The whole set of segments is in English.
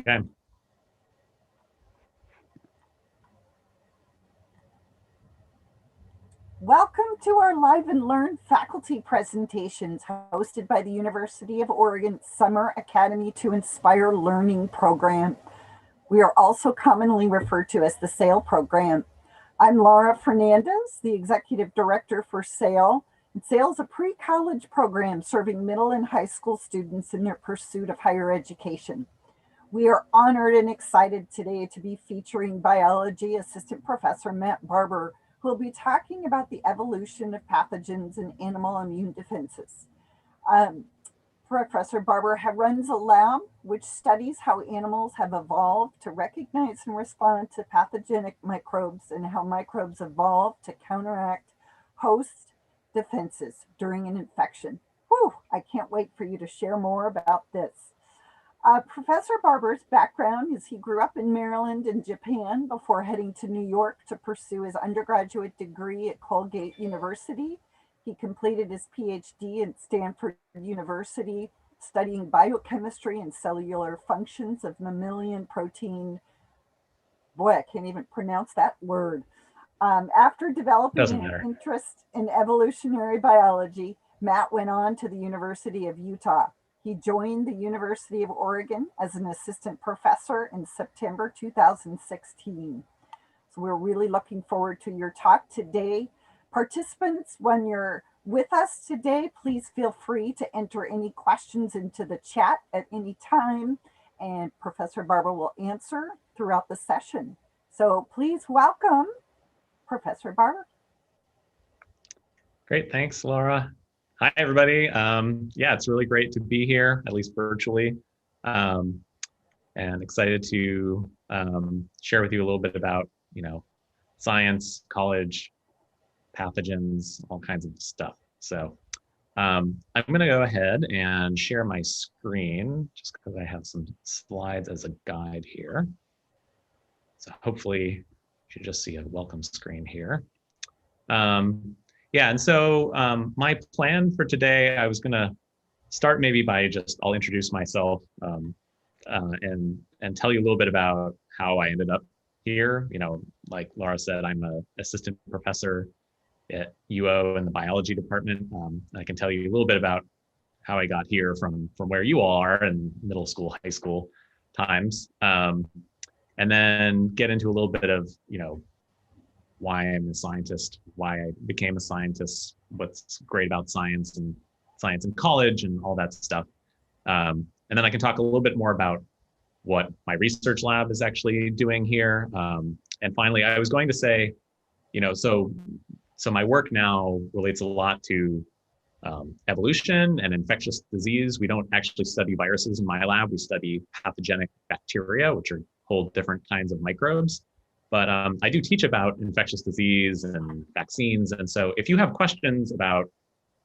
Okay. Welcome to our Live and Learn faculty presentations hosted by the University of Oregon Summer Academy to Inspire Learning program. We are also commonly referred to as the SAIL program. I'm Laura Fernandez, the Executive Director for SAIL. And SAIL is a pre-college program serving middle and high school students in their pursuit of higher education. We are honored and excited today to be featuring Biology Assistant Professor Matt Barber, who will be talking about the evolution of pathogens and animal immune defenses. Professor Barber runs a lab which studies how animals have evolved to recognize and respond to pathogenic microbes and how microbes evolve to counteract host defenses during an infection. Whew, I can't wait for you to share more about this. Professor Barber's background is he grew up in Maryland and Japan before heading to New York to pursue his undergraduate degree at Colgate University. He completed his PhD at Stanford University, studying biochemistry and cellular functions of mammalian protein. Boy, I can't even pronounce that word. After developing an interest in evolutionary biology, Matt went on to the University of Utah. He joined the University of Oregon as an assistant professor in September 2016. So we're really looking forward to your talk today. Participants, when you're with us today, please feel free to enter any questions into the chat at any time, and Professor Barber will answer throughout the session. So please welcome Professor Barber. Great, thanks, Laura. Hi, everybody. Yeah, it's really great to be here, at least virtually, and excited to share with you a little bit about, science, college, pathogens, all kinds of stuff. So I'm going to go ahead and share my screen just because I have some slides as a guide here. So hopefully you should just see a welcome screen here. Yeah, and so my plan for today, I was going to start maybe by I'll introduce myself and tell you a little bit about how I ended up here. Like Laura said, I'm an assistant professor at UO in the biology department. I can tell you a little bit about how I got here from where you all are in middle school, high school times, and then get into a little bit of, why I'm a scientist, why I became a scientist, what's great about science in college and all that stuff. And then I can talk a little bit more about what my research lab is actually doing here. And finally, I was going to say, so my work now relates a lot to evolution and infectious disease. We don't actually study viruses in my lab. We study pathogenic bacteria, which are whole different kinds of microbes. But I do teach about infectious disease and vaccines. And so if you have questions about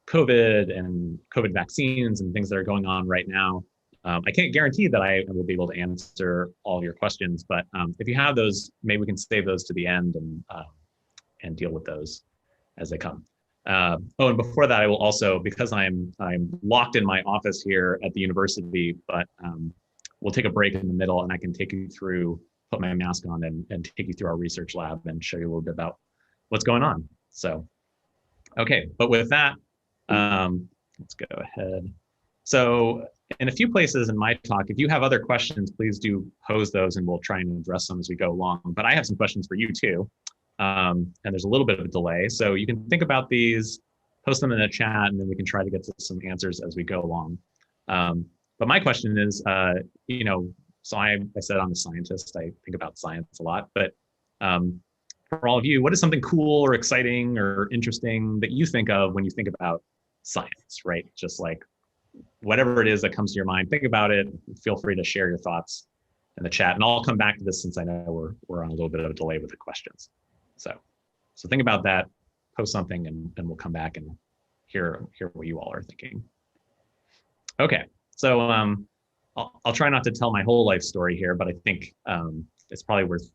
COVID and COVID vaccines and things that are going on right now, I can't guarantee that I will be able to answer all of your questions. But if you have those, maybe we can save those to the end and deal with those as they come. And before that, I will also, because I'm locked in my office here at the university, but we'll take a break in the middle and I can take you through, put my mask on and take you through our research lab and show you a little bit about what's going on. So, okay, but with that, let's go ahead. So in a few places in my talk, if you have other questions, please do pose those and we'll try and address them as we go along. But I have some questions for you too. And there's a little bit of a delay. So you can think about these, post them in the chat, and then we can try to get to some answers as we go along. But my question is, so I said I'm a scientist. I think about science a lot, but for all of you, what is something cool or exciting or interesting that you think of when you think about science, right? Just like whatever it is that comes to your mind, think about it. Feel free to share your thoughts in the chat, and I'll come back to this since I know we're on a little bit of a delay with the questions. So think about that, post something, and we'll come back and hear what you all are thinking. Okay, so I'll try not to tell my whole life story here, but I think it's probably worth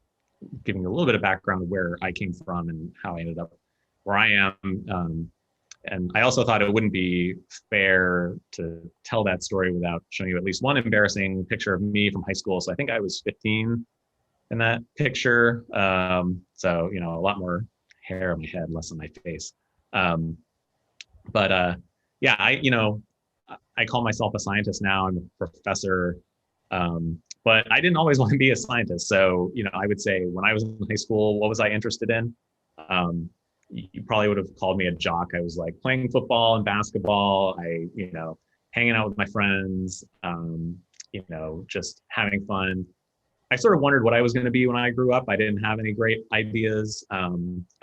giving a little bit of background of where I came from and how I ended up where I am. and I also thought it wouldn't be fair to tell that story without showing you at least one embarrassing picture of me from high school. So I think I was 15 in that picture. So, you know, a lot more hair on my head, less on my face. Um, but yeah, I call myself a scientist now. I'm a professor. But I didn't always want to be a scientist. So, you know, I would say when I was in high school, what was I interested in? You probably would have called me a jock. I was like playing football and basketball. You know, hanging out with my friends, you know, just having fun. I sort of wondered what I was going to be when I grew up. I didn't have any great ideas. I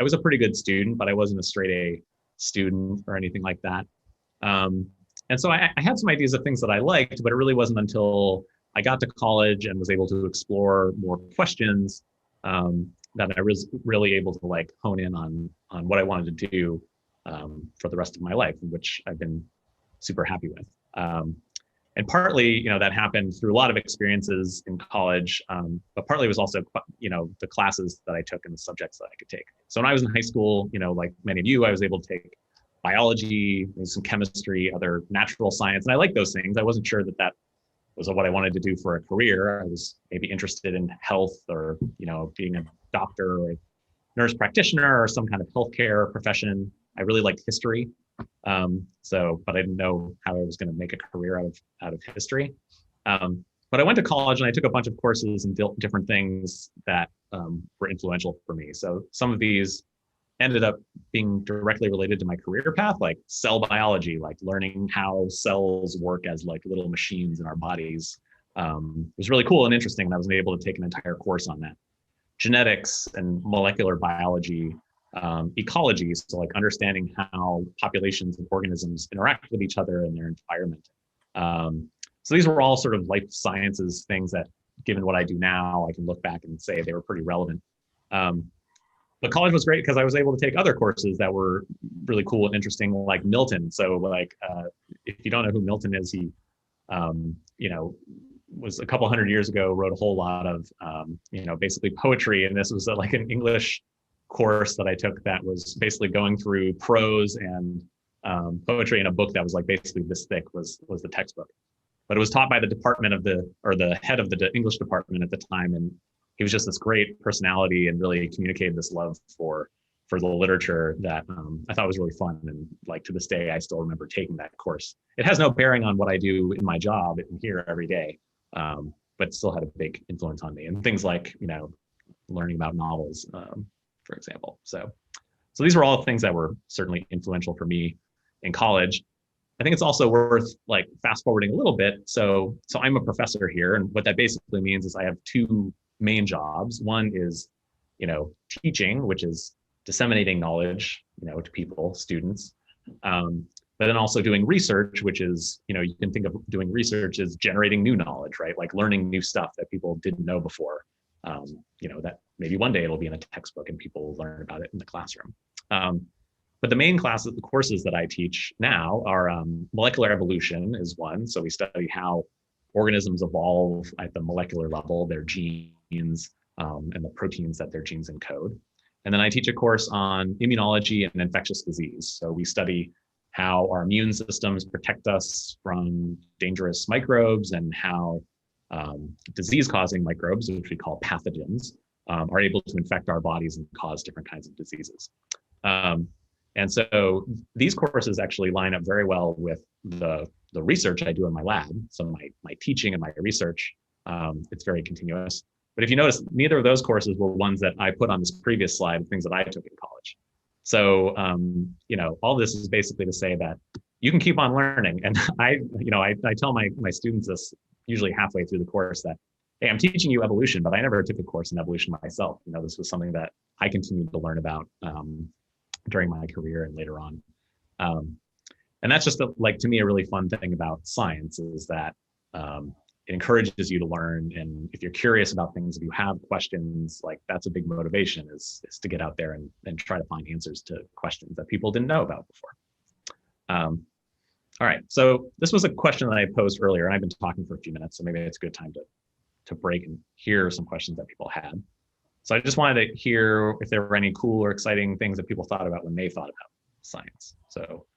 was a pretty good student, but I wasn't a straight A student or anything like that. Um, and so I had some ideas of things that I liked, but it really wasn't until I got to college and was able to explore more questions that I was really able to like hone in on what I wanted to do for the rest of my life, which I've been super happy with. And partly, you know, that happened through a lot of experiences in college, but partly it was also, you know, the classes that I took and the subjects that I could take. So when I was in high school, you know, like many of you, I was able to take biology, some chemistry, other natural science, and I like those things. I wasn't sure that that was what I wanted to do for a career. I was maybe interested in health or, you know, being a doctor or a nurse practitioner or some kind of healthcare profession. I really liked history. But I didn't know how I was going to make a career out of history. But I went to college and I took a bunch of courses and different things that were influential for me. So some of these ended up being directly related to my career path, like cell biology, like learning how cells work as like little machines in our bodies. It was really cool and interesting, and I was able to take an entire course on that. Genetics and molecular biology, ecology, so like understanding how populations of organisms interact with each other and their environment. So these were all sort of life sciences things that, given what I do now, I can look back and say they were pretty relevant. But college was great because I was able to take other courses that were really cool and interesting, like Milton. So like, if you don't know who Milton is, he, you know, was a couple hundred years ago, wrote a whole lot of, you know, basically poetry. And this was like an English course that I took that was basically going through prose and poetry in a book that was like basically this thick was the textbook. But it was taught by the the head of the English department at the time. And he was just this great personality and really communicated this love for the literature that I thought was really fun. And like to this day, I still remember taking that course. It has no bearing on what I do in my job here every day, but it still had a big influence on me. And things like, you know, learning about novels, for example. So these were all things that were certainly influential for me in college. I think it's also worth like fast forwarding a little bit. So I'm a professor here, and what that basically means is I have two main jobs. One is, you know, teaching, which is disseminating knowledge, you know, to people, students. But then also doing research, which is, you know, you can think of doing research as generating new knowledge, right? Like learning new stuff that people didn't know before. You know, that maybe one day it'll be in a textbook and people will learn about it in the classroom. But the main classes, the courses that I teach now are molecular evolution is one. So we study how organisms evolve at the molecular level, their genes, and the proteins that their genes encode. And then I teach a course on immunology and infectious disease. So we study how our immune systems protect us from dangerous microbes and how disease-causing microbes, which we call pathogens, are able to infect our bodies and cause different kinds of diseases. And so these courses actually line up very well with the research I do in my lab. So my teaching and my research, it's very continuous. But if you notice, neither of those courses were ones that I put on this previous slide, things that I took in college. So, you know, all this is basically to say that you can keep on learning. And I tell my students this usually halfway through the course that, hey, I'm teaching you evolution, but I never took a course in evolution myself. You know, this was something that I continued to learn about during my career and later on. And that's just like, to me, a really fun thing about science is that it encourages you to learn. And if you're curious about things, if you have questions, like that's a big motivation is to get out there and try to find answers to questions that people didn't know about before. All right, so this was a question that I posed earlier, and I've been talking for a few minutes, so maybe it's a good time to break and hear some questions that people had. So I just wanted to hear if there were any cool or exciting things that people thought about when they thought about science. So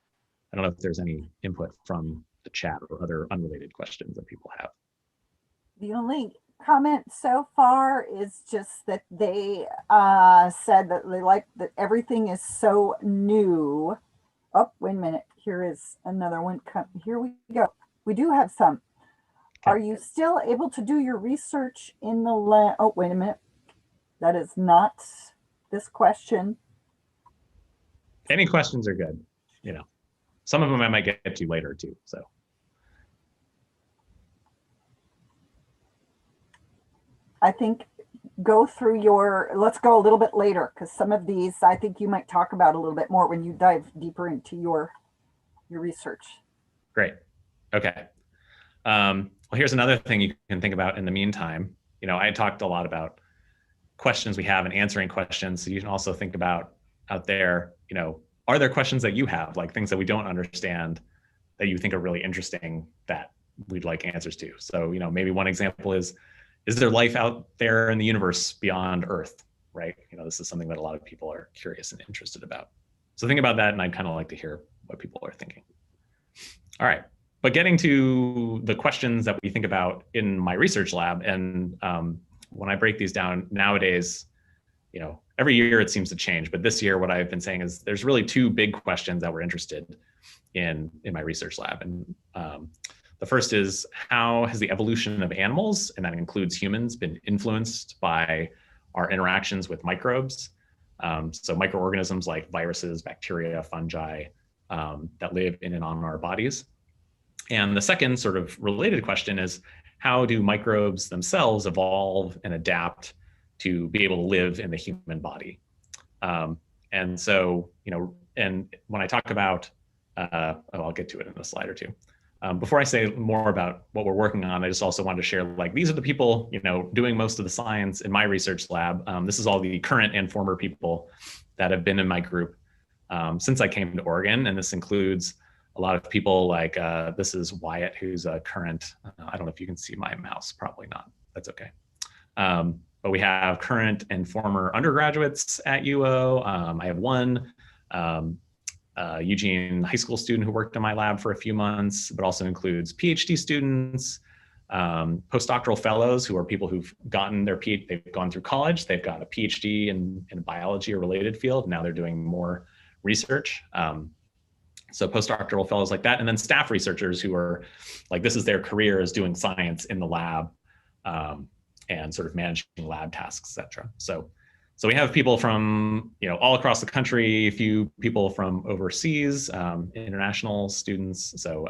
I don't know if there's any input from the chat or other unrelated questions that people have. The only comment so far is just that they said that they like that everything is so new. Oh, wait a minute. Here is another one. Here we go. We do have some. Okay. Are you still able to do your research in the lab? Oh, wait a minute. That is not this question. Any questions are good. You know, some of them I might get to later too. So. I think go through your, let's go a little bit later because some of these I think you might talk about a little bit more when you dive deeper into your research. Great. Okay. Well, here's another thing you can think about in the meantime. You know, I talked a lot about questions we have and answering questions. So you can also think about out there, you know, are there questions that you have, like things that we don't understand that you think are really interesting that we'd like answers to? So, you know, maybe one example is there life out there in the universe beyond Earth, right? You know, this is something that a lot of people are curious and interested about. So think about that, and I'd kind of like to hear what people are thinking. All right, but getting to the questions that we think about in my research lab, and when I break these down nowadays, you know, every year it seems to change, but this year what I've been saying is there's really two big questions that we're interested in my research lab. And the first is, how has the evolution of animals, and that includes humans, been influenced by our interactions with microbes? So microorganisms like viruses, bacteria, fungi that live in and on our bodies. And the second sort of related question is, how do microbes themselves evolve and adapt to be able to live in the human body? And so, you know, and when I talk about, I'll get to it in a slide or two. Before I say more about what we're working on, I just also wanted to share, like, these are the people, you know, doing most of the science in my research lab. This is all the current and former people that have been in my group since I came to Oregon. And this includes a lot of people like, this is Wyatt, who's a current, I don't know if you can see my mouse, probably not, that's okay. But we have current and former undergraduates at UO. I have one Eugene high school student who worked in my lab for a few months, but also includes PhD students, postdoctoral fellows who are people who've gotten their PhD, they've gone through college, they've got a PhD in biology or related field. Now they're doing more research. So postdoctoral fellows like that, and then staff researchers who are like, this is their career, is doing science in the lab and sort of managing lab tasks, et cetera. So we have people from, you know, all across the country, a few people from overseas, international students. So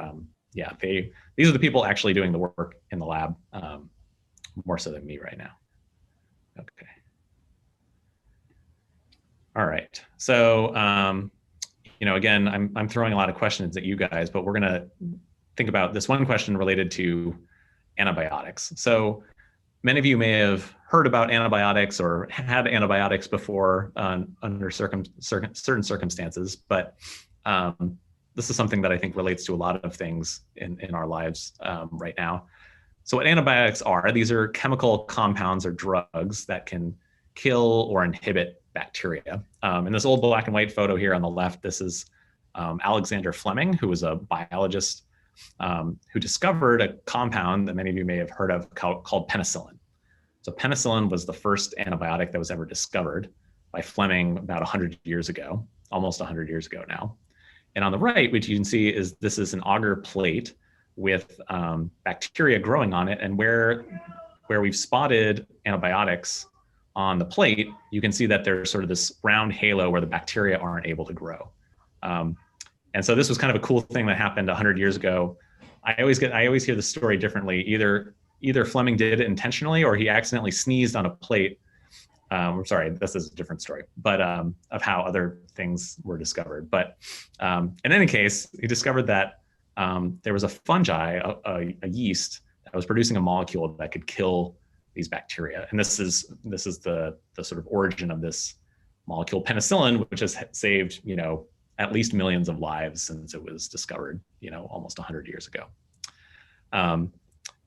yeah, these are the people actually doing the work in the lab, more so than me right now. Okay. All right. So you know, again, I'm throwing a lot of questions at you guys, but we're gonna think about this one question related to antibiotics. So many of you may have heard about antibiotics or had antibiotics before under certain circumstances, but this is something that I think relates to a lot of things in our lives right now. So what antibiotics are, these are chemical compounds or drugs that can kill or inhibit bacteria. In this old black and white photo here on the left, this is Alexander Fleming, who was a biologist who discovered a compound that many of you may have heard of called penicillin. So penicillin was the first antibiotic that was ever discovered by Fleming about 100 years ago, almost 100 years ago now. And on the right, which you can see is this is an agar plate with bacteria growing on it. And where we've spotted antibiotics on the plate, you can see that there's sort of this round halo where the bacteria aren't able to grow. And so this was kind of a cool thing that happened 100 years ago. I always hear the story differently. Either Fleming did it intentionally or he accidentally sneezed on a plate. I'm sorry, this is a different story, but of how other things were discovered. But in any case, he discovered that there was a fungi, a yeast, that was producing a molecule that could kill these bacteria. And this is the sort of origin of this molecule, penicillin, which has saved, you know, at least millions of lives since it was discovered, you know, almost 100 years ago.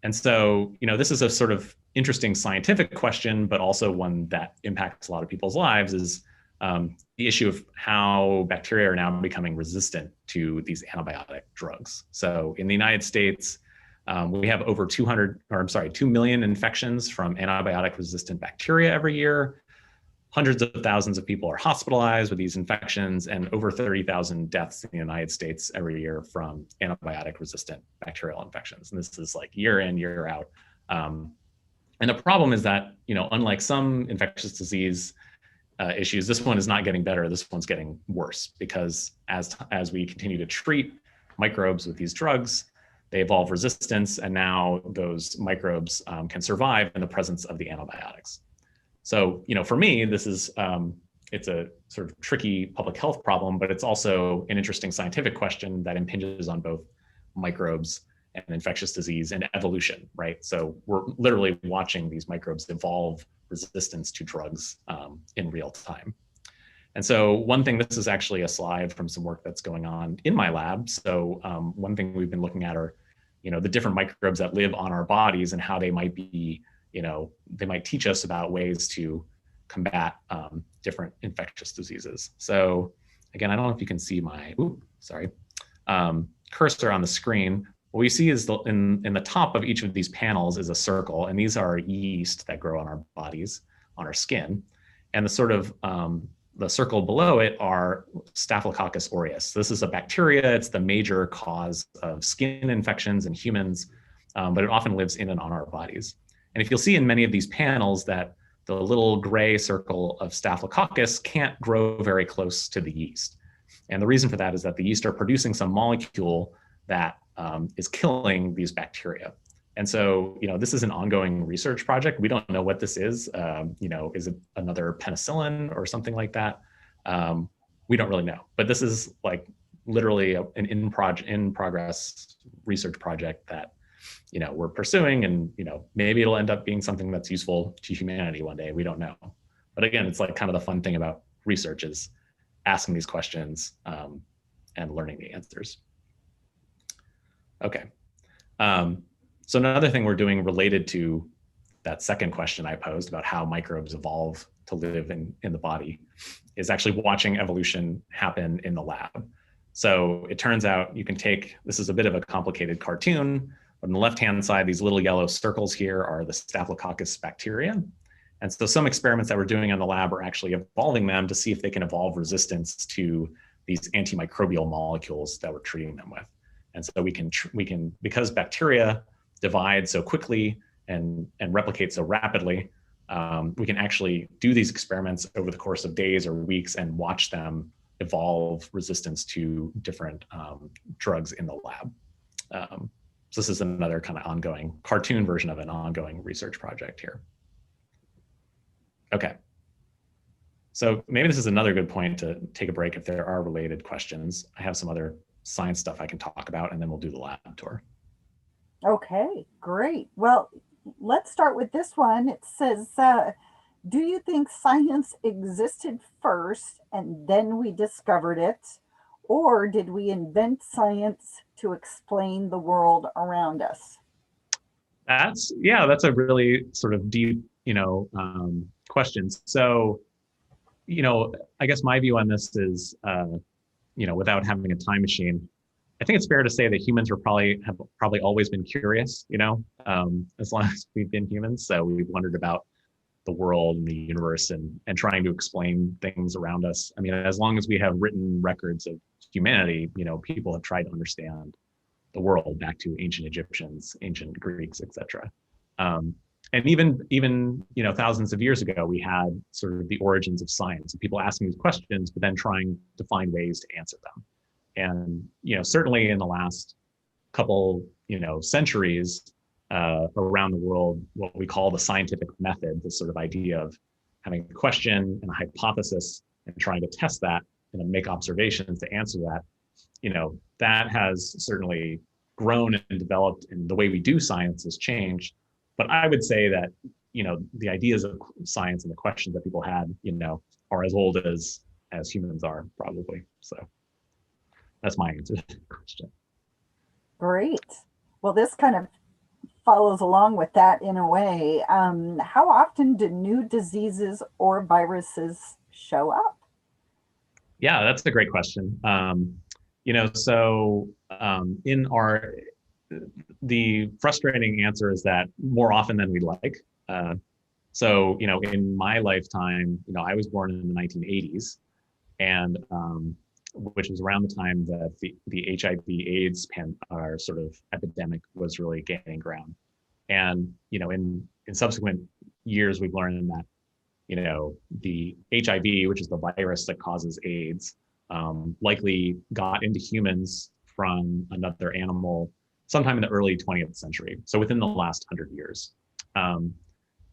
And so, you know, this is a sort of interesting scientific question, but also one that impacts a lot of people's lives is, the issue of how bacteria are now becoming resistant to these antibiotic drugs. So in the United States, we have over 2 million infections from antibiotic resistant bacteria every year. Hundreds of thousands of people are hospitalized with these infections, and over 30,000 deaths in the United States every year from antibiotic resistant bacterial infections. And this is like year in, year out. And the problem is that, unlike some infectious disease issues, this one is not getting better. This one's getting worse, because as we continue to treat microbes with these drugs, they evolve resistance, and now those microbes can survive in the presence of the antibiotics. So, for me, this is it's a sort of tricky public health problem, but it's also an interesting scientific question that impinges on both microbes and infectious disease and evolution, right? So we're literally watching these microbes evolve resistance to drugs in real time. And so one thing, this is actually a slide from some work that's going on in my lab. So one thing we've been looking at are, the different microbes that live on our bodies and how they might be, they might teach us about ways to combat different infectious diseases. So again, I don't know if you can see my, cursor on the screen. What we see is in the top of each of these panels is a circle, and these are yeast that grow on our bodies, on our skin. And the sort of the circle below it are Staphylococcus aureus. This is a bacteria. It's the major cause of skin infections in humans, but it often lives in and on our bodies. And if you'll see in many of these panels that the little gray circle of Staphylococcus can't grow very close to the yeast. And the reason for that is that the yeast are producing some molecule that is killing these bacteria. And so, this is an ongoing research project. We don't know what this is. Is it another penicillin or something like that? We don't really know. But this is like literally an in progress research project that, we're pursuing, and, maybe it'll end up being something that's useful to humanity one day. We don't know. But again, it's like kind of the fun thing about research is asking these questions and learning the answers. Okay. So another thing we're doing related to that second question I posed about how microbes evolve to live in the body is actually watching evolution happen in the lab. So it turns out you can take, this is a bit of a complicated cartoon, but on the left-hand side, these little yellow circles here are the Staphylococcus bacteria. And so some experiments that we're doing in the lab are actually evolving them to see if they can evolve resistance to these antimicrobial molecules that we're treating them with. And so we can, because bacteria divide so quickly and replicate so rapidly, we can actually do these experiments over the course of days or weeks and watch them evolve resistance to different drugs in the lab. So this is another kind of ongoing cartoon version of an ongoing research project here. Okay. So maybe this is another good point to take a break if there are related questions. I have some other science stuff I can talk about, and then we'll do the lab tour. Okay, great. Well, let's start with this one. It says, do you think science existed first and then we discovered it? Or did we invent science to explain the world around us? That's a really sort of deep, question. So, I guess my view on this is, without having a time machine, I think it's fair to say that humans have probably always been curious, as long as we've been humans. So we've wondered about the world and the universe and trying to explain things around us. I mean, as long as we have written records of humanity, people have tried to understand the world, back to ancient Egyptians, ancient Greeks, etc. And even thousands of years ago, we had sort of the origins of science, and people asking these questions, but then trying to find ways to answer them. And certainly in the last couple centuries around the world, what we call the scientific method, this sort of idea of having a question and a hypothesis and trying to test that and make observations to answer that, that has certainly grown and developed, and the way we do science has changed. But I would say that, the ideas of science and the questions that people had, are as old as humans are, probably. So that's my answer to the question. Great. Well, this kind of follows along with that in a way. How often do new diseases or viruses show up? Yeah, that's a great question. In our the frustrating answer is that more often than we like. Uh, in my lifetime, I was born in the 1980s, and which was around the time that the HIV/AIDS our sort of epidemic was really gaining ground. And in subsequent years, we've learned that the HIV, which is the virus that causes AIDS, likely got into humans from another animal sometime in the early 20th century. So within the last 100 years.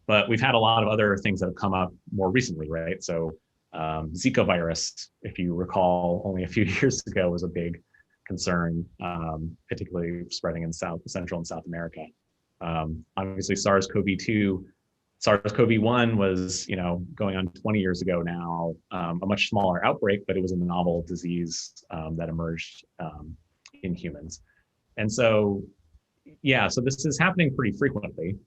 But we've had a lot of other things that have come up more recently, right? So Zika virus, if you recall, only a few years ago was a big concern, particularly spreading in Central and South America. Obviously, SARS-CoV-1 was, going on 20 years ago now, a much smaller outbreak, but it was a novel disease that emerged in humans. And so, yeah, so this is happening pretty frequently.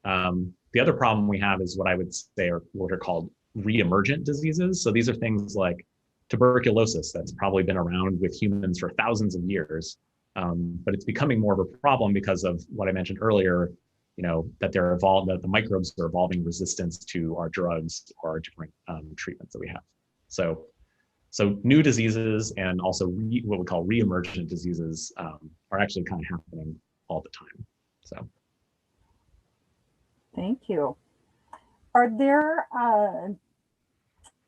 The other problem we have is what I would say are what are called re-emergent diseases. So these are things like tuberculosis that's probably been around with humans for thousands of years, but it's becoming more of a problem because of what I mentioned earlier, that that the microbes are evolving resistance to our drugs or our different treatments that we have. So new diseases and also what we call re-emergent diseases are actually kind of happening all the time. So. Thank you. Are there,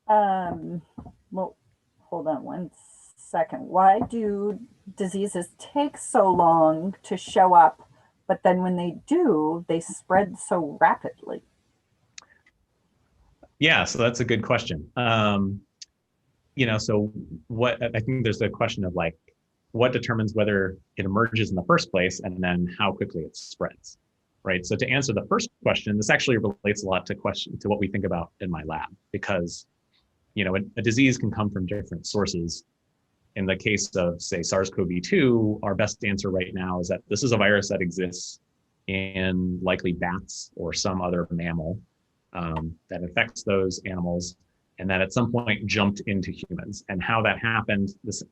well, hold on one second. Why do diseases take so long to show up, but then when they do, they spread so rapidly? Yeah, so that's a good question. So what I think there's a question of like, what determines whether it emerges in the first place and then how quickly it spreads, right? So to answer the first question, this actually relates a lot to what we think about in my lab, because a disease can come from different sources. In the case of, say, SARS-CoV-2, our best answer right now is that this is a virus that exists in likely bats or some other mammal that affects those animals, and that at some point jumped into humans. And how that happened, this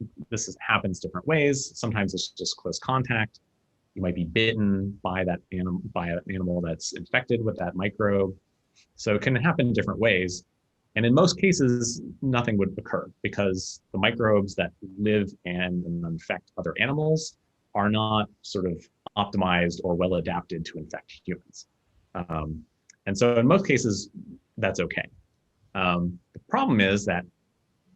happens different ways. Sometimes it's just close contact. You might be bitten by an animal that's infected with that microbe. So it can happen different ways. And in most cases, nothing would occur because the microbes that live and infect other animals are not sort of optimized or well adapted to infect humans. And so in most cases, that's okay. The problem is that,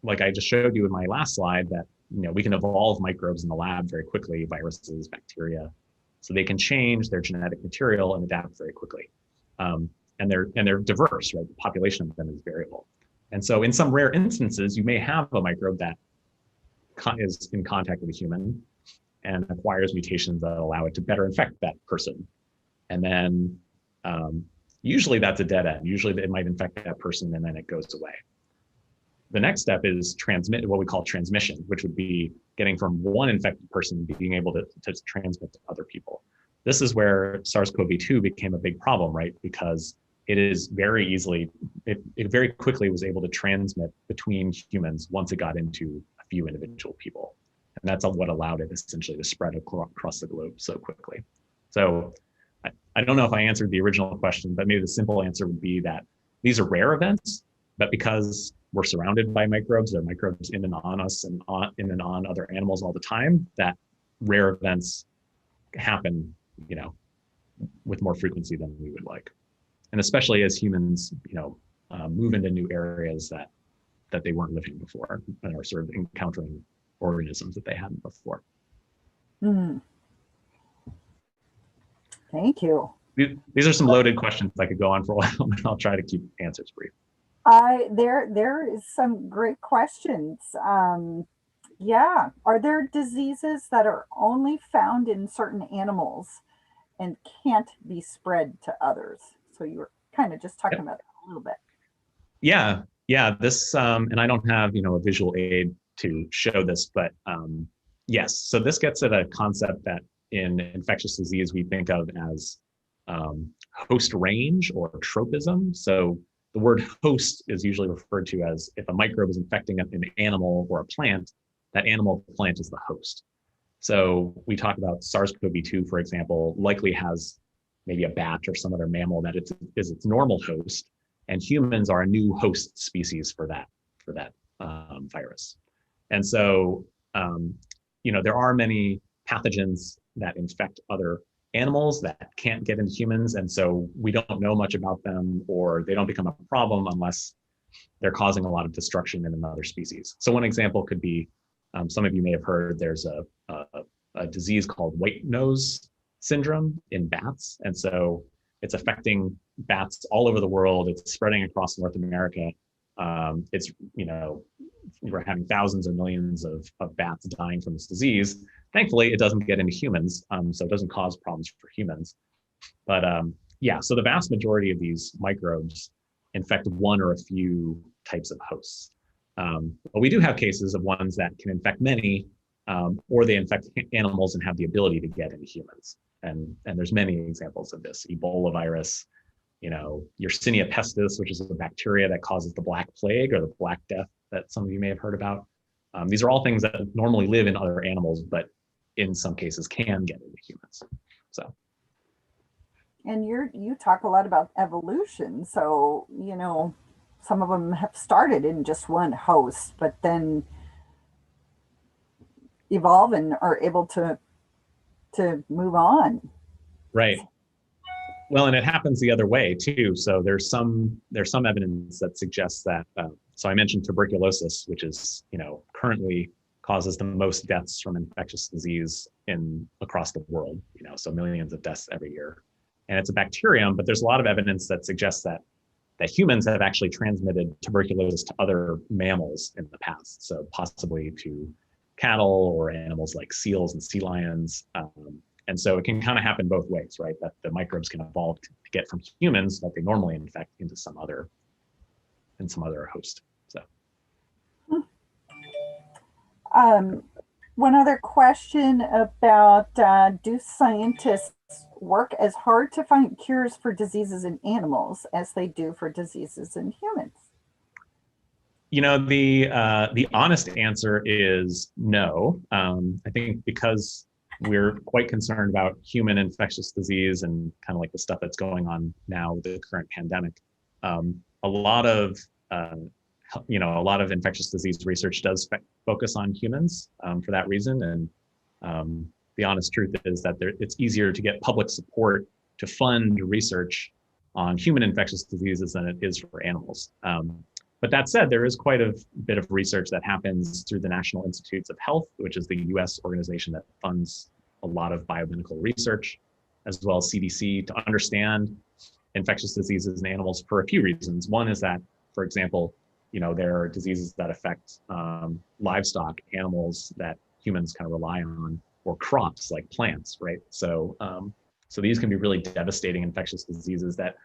like I just showed you in my last slide, that we can evolve microbes in the lab very quickly, viruses, bacteria, so they can change their genetic material and adapt very quickly. And they're diverse, right? The population of them is variable. And so in some rare instances, you may have a microbe that is in contact with a human and acquires mutations that allow it to better infect that person. And then usually that's a dead end. Usually it might infect that person and then it goes away. The next step is what we call transmission, which would be getting from one infected person being able to transmit to other people. This is where SARS-CoV-2 became a big problem, right? Because it very quickly was able to transmit between humans once it got into a few individual people. And that's what allowed it essentially to spread across the globe so quickly. So I don't know if I answered the original question, but maybe the simple answer would be that these are rare events, but because we're surrounded by microbes, there are microbes in and on us and in and on other animals all the time, that rare events happen, with more frequency than we would like. And especially as humans, move into new areas that they weren't living before and are sort of encountering organisms that they hadn't before. Mm. Thank you. These are some loaded questions I could go on for a while, but I'll try to keep answers brief. There is some great questions. Yeah. Are there diseases that are only found in certain animals and can't be spread to others? So you were kind of just talking about that a little bit. Yeah. This, and I don't have, a visual aid to show this, but yes. So this gets at a concept that in infectious disease we think of as host range or tropism. So the word host is usually referred to as if a microbe is infecting an animal or a plant, that animal or plant is the host. So we talk about SARS-CoV-2, for example, likely has maybe a bat or some other mammal that is its normal host, and humans are a new host species for that virus. And so, there are many pathogens that infect other animals that can't get into humans, and so we don't know much about them, or they don't become a problem unless they're causing a lot of destruction in another species. So one example could be, some of you may have heard, there's a disease called white nose syndrome in bats. And so it's affecting bats all over the world. It's spreading across North America. We're having thousands or millions of bats dying from this disease. Thankfully, it doesn't get into humans, so it doesn't cause problems for humans. But so the vast majority of these microbes infect one or a few types of hosts. But we do have cases of ones that can infect many, or they infect animals and have the ability to get into humans. And there's many examples of this. Ebola virus, Yersinia pestis, which is a bacteria that causes the Black Plague or the Black Death that some of you may have heard about. These are all things that normally live in other animals, but in some cases can get into humans. So. And you talk a lot about evolution. So, some of them have started in just one host, but then evolve and are able to move on. Right. Well, and it happens the other way too. So there's some evidence that suggests that. So I mentioned tuberculosis, which is currently causes the most deaths from infectious disease across the world. So millions of deaths every year, and it's a bacterium. But there's a lot of evidence that suggests that humans have actually transmitted tuberculosis to other mammals in the past. So possibly to cattle or animals like seals and sea lions. And so it can kind of happen both ways, right? That the microbes can evolve to get from humans that they normally infect into some other host. So. One other question about, do scientists work as hard to find cures for diseases in animals as they do for diseases in humans? The honest answer is no. I think because we're quite concerned about human infectious disease and kind of like the stuff that's going on now with the current pandemic. A lot of infectious disease research does focus on humans for that reason. And the honest truth is that it's easier to get public support to fund research on human infectious diseases than it is for animals. But that said, there is quite a bit of research that happens through the National Institutes of Health, which is the US organization that funds a lot of biomedical research, as well as CDC, to understand infectious diseases in animals for a few reasons. One is that, for example, there are diseases that affect livestock, animals that humans kind of rely on, or crops like plants, right? So these can be really devastating infectious diseases that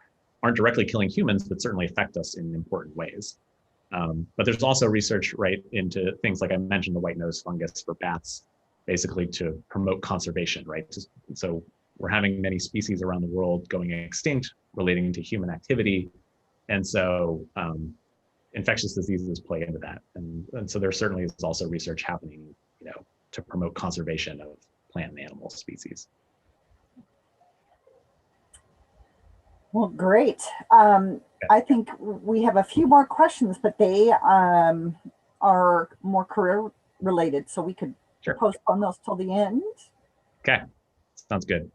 aren't directly killing humans, but certainly affect us in important ways. But there's also research right into things like I mentioned, the white nose fungus for bats, basically to promote conservation, right? So we're having many species around the world going extinct relating to human activity. And so infectious diseases play into that. And so there certainly is also research happening, to promote conservation of plant and animal species. Well, great. I think we have a few more questions, but they are more career related, so we could postpone those till the end. Okay, sounds good.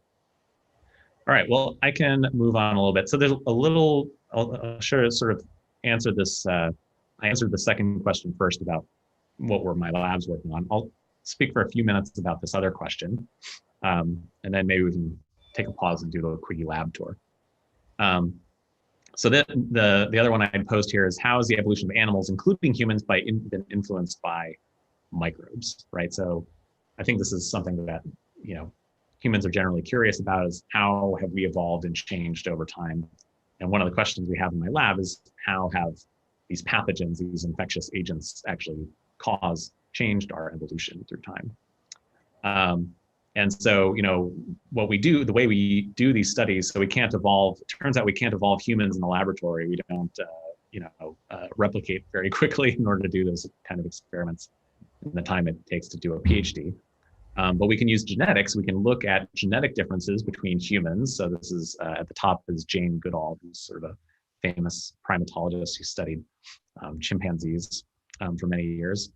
All right, well, I can move on a little bit. So there's I'll sort of answer this. I answered the second question first about what were my labs working on. I'll speak for a few minutes about this other question, and then maybe we can take a pause and do a little quickie lab tour. So the other one I posed here is, how is the evolution of animals, including humans, been influenced by microbes, right? So I think this is something that humans are generally curious about, is how have we evolved and changed over time? And one of the questions we have in my lab is, how have these pathogens, these infectious agents, actually changed our evolution through time? And so, what we do, the way we do these studies, so we can't evolve, it turns out we can't evolve humans in the laboratory. We don't replicate very quickly in order to do those kind of experiments in the time it takes to do a PhD. But we can use genetics. We can look at genetic differences between humans. So this is at the top is Jane Goodall, who's sort of a famous primatologist who studied chimpanzees for many years,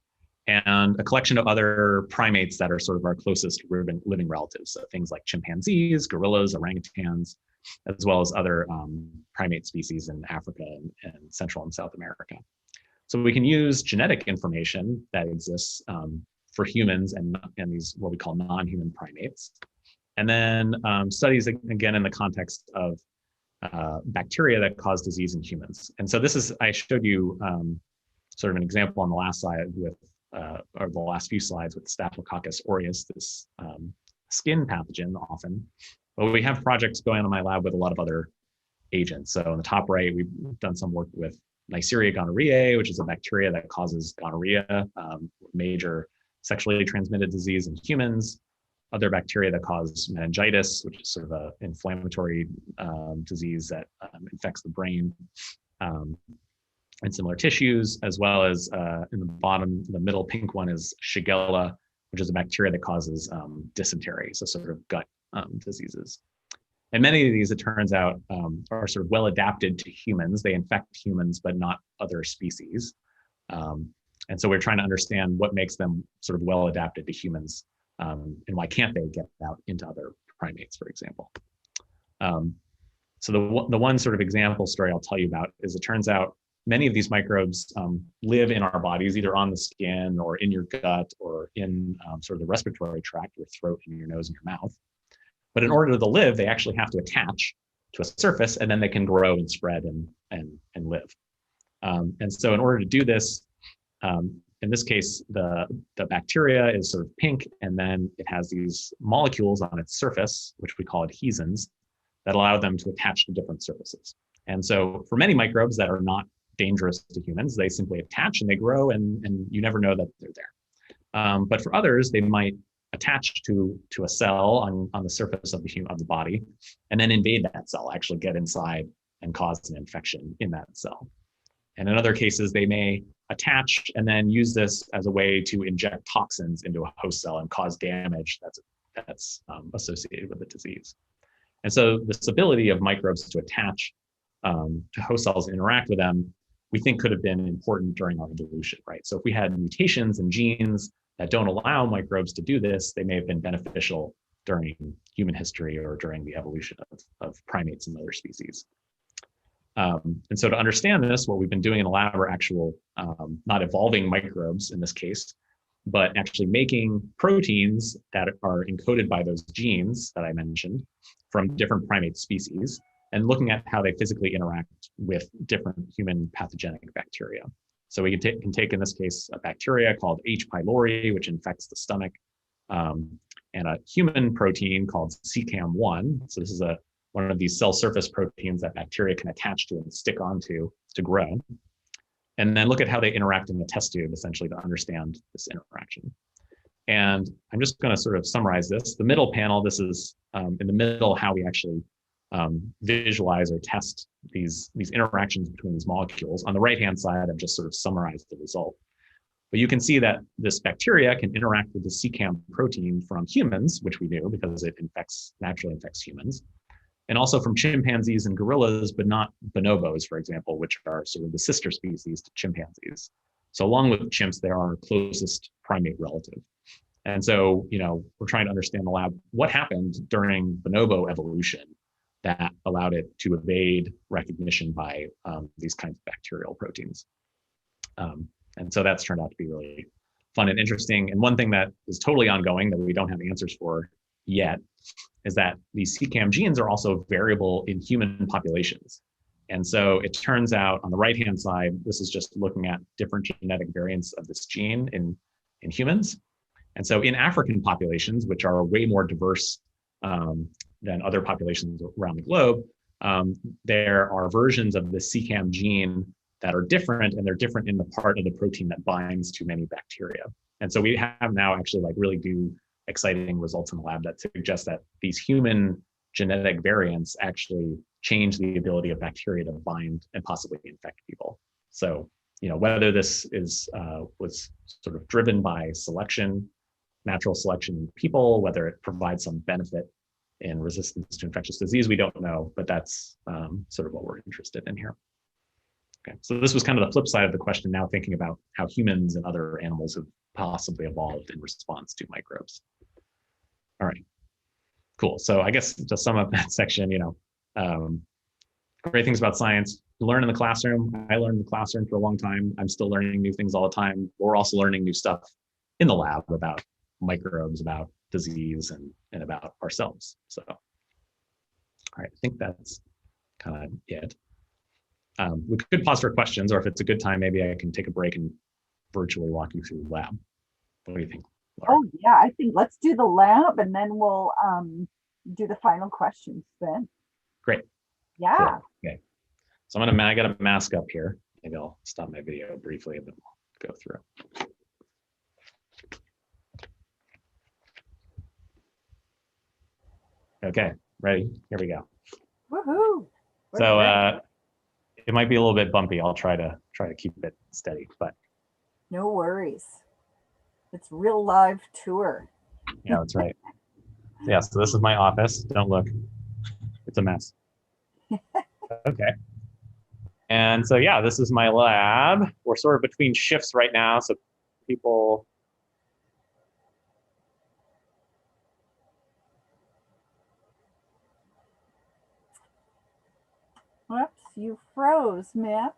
and a collection of other primates that are sort of our closest living relatives. So things like chimpanzees, gorillas, orangutans, as well as other primate species in Africa and Central and South America. So we can use genetic information that exists for humans and these what we call non-human primates. And then studies, again, in the context of bacteria that cause disease in humans. And so this is, I showed you sort of an example on the last slide with, or the last few slides with Staphylococcus aureus, this skin pathogen often. But we have projects going on in my lab with a lot of other agents. So on the top right, we've done some work with Neisseria gonorrhoeae, which is a bacteria that causes gonorrhea, major sexually transmitted disease in humans. Other bacteria that cause meningitis, which is sort of an inflammatory disease that infects the brain and similar tissues, as well as in the bottom, the middle pink one is Shigella, which is a bacteria that causes dysentery, so sort of gut diseases. And many of these, it turns out, are sort of well adapted to humans. They infect humans, but not other species. And so we're trying to understand what makes them sort of well adapted to humans, and why can't they get out into other primates, for example. So the one sort of example story I'll tell you about is it turns out many of these microbes live in our bodies, either on the skin or in your gut or in sort of the respiratory tract, your throat and your nose and your mouth. But in order to live, they actually have to attach to a surface, and then they can grow and spread and live. And so in order to do this, in this case, the bacteria is sort of pink, and then it has these molecules on its surface, which we call adhesins, that allow them to attach to different surfaces. And so for many microbes that are not dangerous to humans, they simply attach and they grow, and you never know that they're there. But for others, they might attach to a cell on the surface of the body, and then invade that cell, actually get inside and cause an infection in that cell. And in other cases, they may attach and then use this as a way to inject toxins into a host cell and cause damage that's associated with the disease. And so this ability of microbes to attach to host cells and interact with them, we think could have been important during our evolution, right? So if we had mutations in genes that don't allow microbes to do this, they may have been beneficial during human history or during the evolution of primates and other species. And so to understand this, what we've been doing in the lab are actual, not evolving microbes in this case, but actually making proteins that are encoded by those genes that I mentioned from different primate species, and looking at how they physically interact with different human pathogenic bacteria. So we can take in this case, a bacteria called H. pylori, which infects the stomach, and a human protein called CCAM1. So this is one of these cell surface proteins that bacteria can attach to and stick onto to grow. And then look at how they interact in the test tube, essentially, to understand this interaction. And I'm just going to sort of summarize this. The middle panel, this is in the middle how we actually visualize or test these interactions between these molecules. On the right-hand side, I've just sort of summarized the result. But you can see that this bacteria can interact with the CCAM protein from humans, which we knew because it naturally infects humans, and also from chimpanzees and gorillas, but not bonobos, for example, which are sort of the sister species to chimpanzees. So along with chimps, they're our closest primate relative. And so, we're trying to understand the lab, what happened during bonobo evolution that allowed it to evade recognition by these kinds of bacterial proteins. And so that's turned out to be really fun and interesting. And one thing that is totally ongoing that we don't have answers for yet is that these CCAM genes are also variable in human populations. And so it turns out on the right-hand side, this is just looking at different genetic variants of this gene in humans. And so in African populations, which are way more diverse than other populations around the globe, there are versions of the CCAM gene that are different, and they're different in the part of the protein that binds to many bacteria. And so we have now actually really exciting results in the lab that suggest that these human genetic variants actually change the ability of bacteria to bind and possibly infect people. So, whether this is was sort of driven by selection, natural selection in people, whether it provides some benefit in resistance to infectious disease, we don't know, but that's sort of what we're interested in here. Okay, so this was kind of the flip side of the question, now thinking about how humans and other animals have possibly evolved in response to microbes. All right, cool. So I guess to sum up that section, great things about science. You learn in the classroom. I learned in the classroom for a long time. I'm still learning new things all the time. We're also learning new stuff in the lab about microbes, about disease, and about ourselves. So, all right, I think that's kind of it. We could pause for questions, or if it's a good time, maybe I can take a break and virtually walk you through the lab. What do you think, Laura? Oh yeah, I think let's do the lab and then we'll do the final questions then. Great. Yeah. Cool. Okay. So I got a mask up here. Maybe I'll stop my video briefly and then we'll go through. Okay, ready? Here we go. Woohoo! So it might be a little bit bumpy. I'll try to keep it steady, but no worries. It's real live tour. Yeah, that's right. Yeah, so this is my office. Don't look. It's a mess. Okay. And so yeah, this is my lab. We're sort of between shifts right now, so people Whoops, you froze, Matt.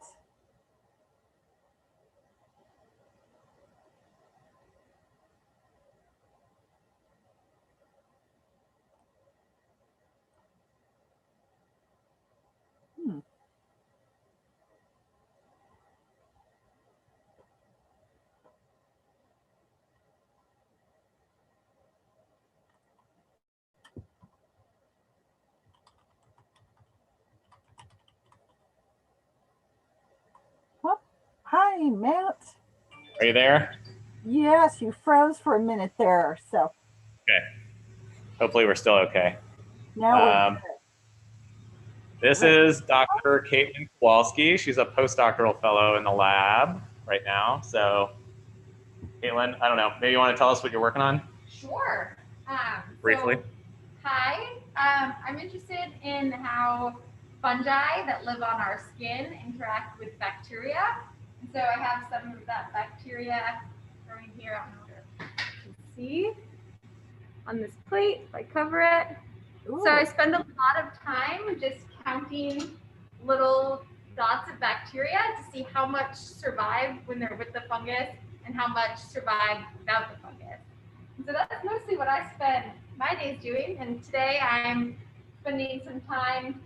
Whoop. Hi, Matt. Are you there? Yes, you froze for a minute there. So. Okay. Hopefully we're still okay. Now this is Dr. Katelyn Kowalski. She's a postdoctoral fellow in the lab right now. So, Katelyn, I don't know, maybe you want to tell us what you're working on? Sure. Briefly. Hi. I'm interested in how fungi that live on our skin interact with bacteria. And so I have some of that bacteria growing here. I don't know if you can see on this plate if I cover it. Ooh. So I spend a lot of time just counting little dots of bacteria to see how much survive when they're with the fungus and how much survive without the fungus. And so that's mostly what I spend my days doing. And today I'm spending some time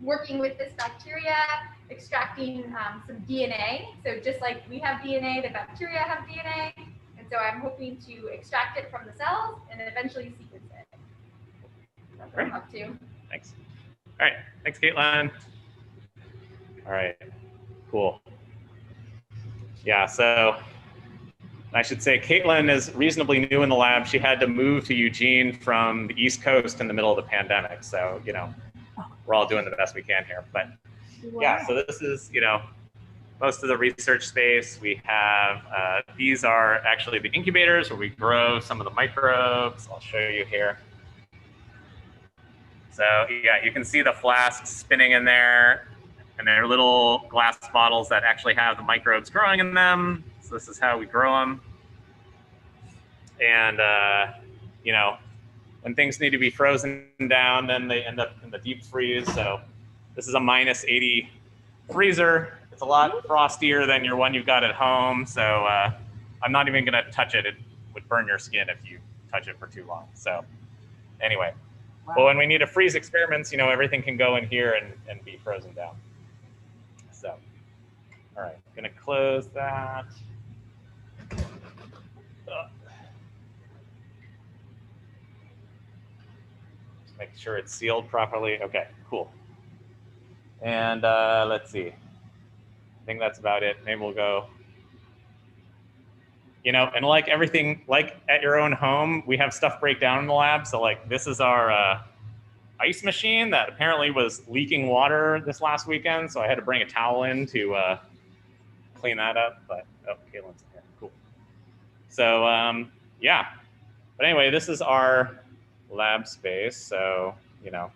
working with this bacteria, extracting some DNA. So just like we have DNA, the bacteria have DNA. And so I'm hoping to extract it from the cells and eventually sequence it. That's what I'm up to. Thanks. All right. Thanks, Katelyn. All right. Cool. Yeah, so I should say Katelyn is reasonably new in the lab. She had to move to Eugene from the East Coast in the middle of the pandemic. So, we're all doing the best we can here. But yeah, so this is, most of the research space. We have, these are actually the incubators where we grow some of the microbes. I'll show you here. So yeah, you can see the flasks spinning in there, and they're little glass bottles that actually have the microbes growing in them. So this is how we grow them. And, when things need to be frozen down, then they end up in the deep freeze. So this is a -80 freezer. It's a lot frostier than your one you've got at home. So I'm not even gonna touch it. It would burn your skin if you touch it for too long. So anyway, but when we need to freeze experiments, everything can go in here and be frozen down. So, all right, I'm gonna close that. Just make sure it's sealed properly. Okay, cool. And let's see. I think that's about it. Maybe we'll go. And like everything, like at your own home, we have stuff break down in the lab. So like this is our ice machine that apparently was leaking water this last weekend. So I had to bring a towel in to clean that up, but oh, Katelyn's here. Cool. So yeah, but anyway, this is our lab space. So, you know,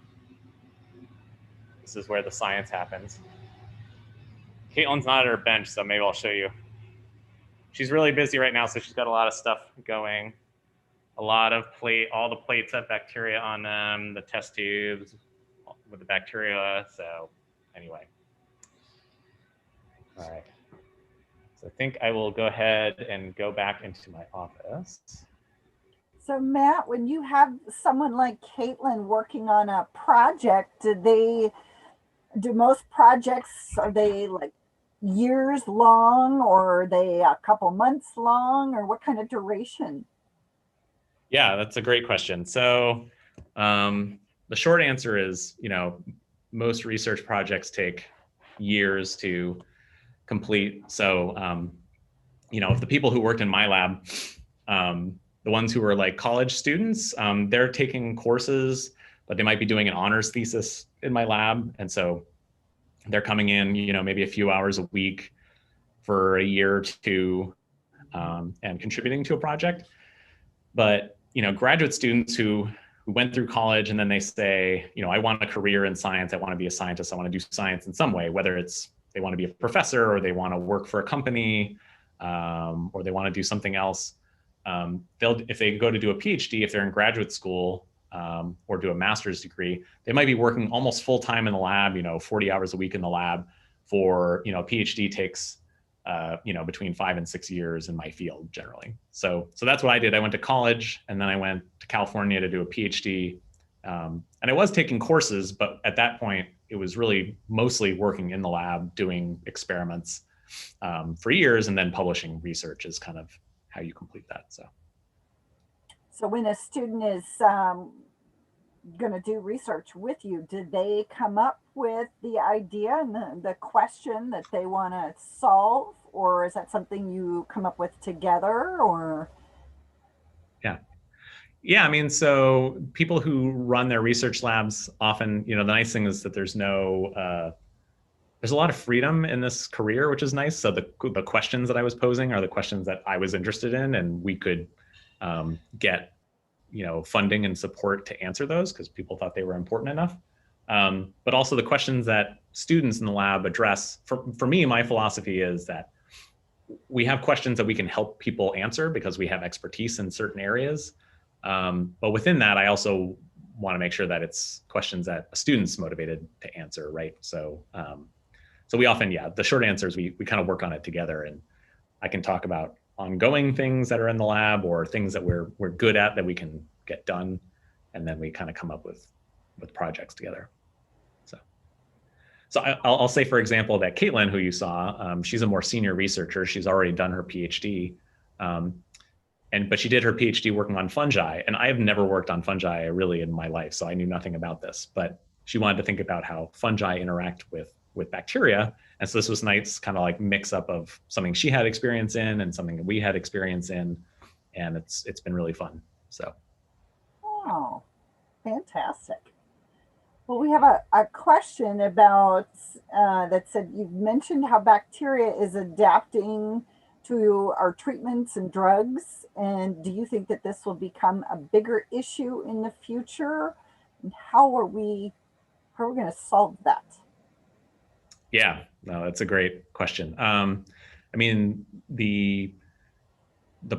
this is where the science happens. Katelyn's not at her bench, so maybe I'll show you. She's really busy right now, so she's got a lot of stuff going. A lot of all the plates have bacteria on them, the test tubes with the bacteria. So anyway. All right. So I think I will go ahead and go back into my office. So Matt, when you have someone like Katelyn working on a project, do most projects, are they like years long, or are they a couple months long, or what kind of duration? Yeah, that's a great question. So the short answer is, you know, most research projects take years to complete. So, you know, if the people who worked in my lab, the ones who were like college students, they're taking courses, but they might be doing an honors thesis in my lab. And so they're coming in, you know, maybe a few hours a week for a year or two and contributing to a project. But, you know, graduate students who went through college and then they say, you know, I want a career in science. I want to be a scientist. I want to do science in some way, whether it's they want to be a professor or they want to work for a company or they want to do something else. If they go to do a PhD, if they're in graduate school or do a master's degree, they might be working almost full time in the lab, you know, 40 hours a week in the lab for, you know, a PhD takes, you know, between 5 and 6 years in my field generally. So that's what I did. I went to college and then I went to California to do a PhD. And I was taking courses, but at that point, it was really mostly working in the lab, doing experiments for years, and then publishing research is kind of how you complete that. So when a student is going to do research with you, did they come up with the idea and the question that they want to solve, or is that something you come up with together, or? Yeah, I mean, so people who run their research labs often, you know, the nice thing is that there's a lot of freedom in this career, which is nice. So the questions that I was posing are the questions that I was interested in, and we could get, you know, funding and support to answer those because people thought they were important enough. But also the questions that students in the lab address. For me, my philosophy is that we have questions that we can help people answer because we have expertise in certain areas. But within that, I also want to make sure that it's questions that a student's motivated to answer, right? So we often, yeah, the short answer is we kind of work on it together, and I can talk about ongoing things that are in the lab or things that we're good at that we can get done, and then we kind of come up with projects together. So I'll say, for example, that Katelyn, who you saw, she's a more senior researcher. She's already done her PhD. But she did her PhD working on fungi, and I have never worked on fungi really in my life, so I knew nothing about this. But she wanted to think about how fungi interact with bacteria, and so this was nice, kind of like mix up of something she had experience in and something that we had experience in, and it's been really fun. So. Oh, fantastic. Well, we have a question about that said, you've mentioned how bacteria is adapting to our treatments and drugs. And do you think that this will become a bigger issue in the future? And how are we going to solve that? Yeah, no, that's a great question. I mean, the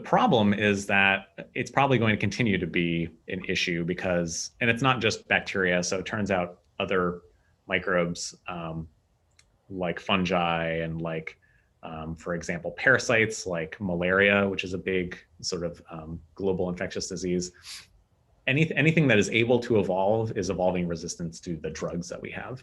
problem is that it's probably going to continue to be an issue because, and it's not just bacteria. So it turns out other microbes like fungi and like, for example, parasites like malaria, which is a big sort of global infectious disease. Anything that is able to evolve is evolving resistance to the drugs that we have.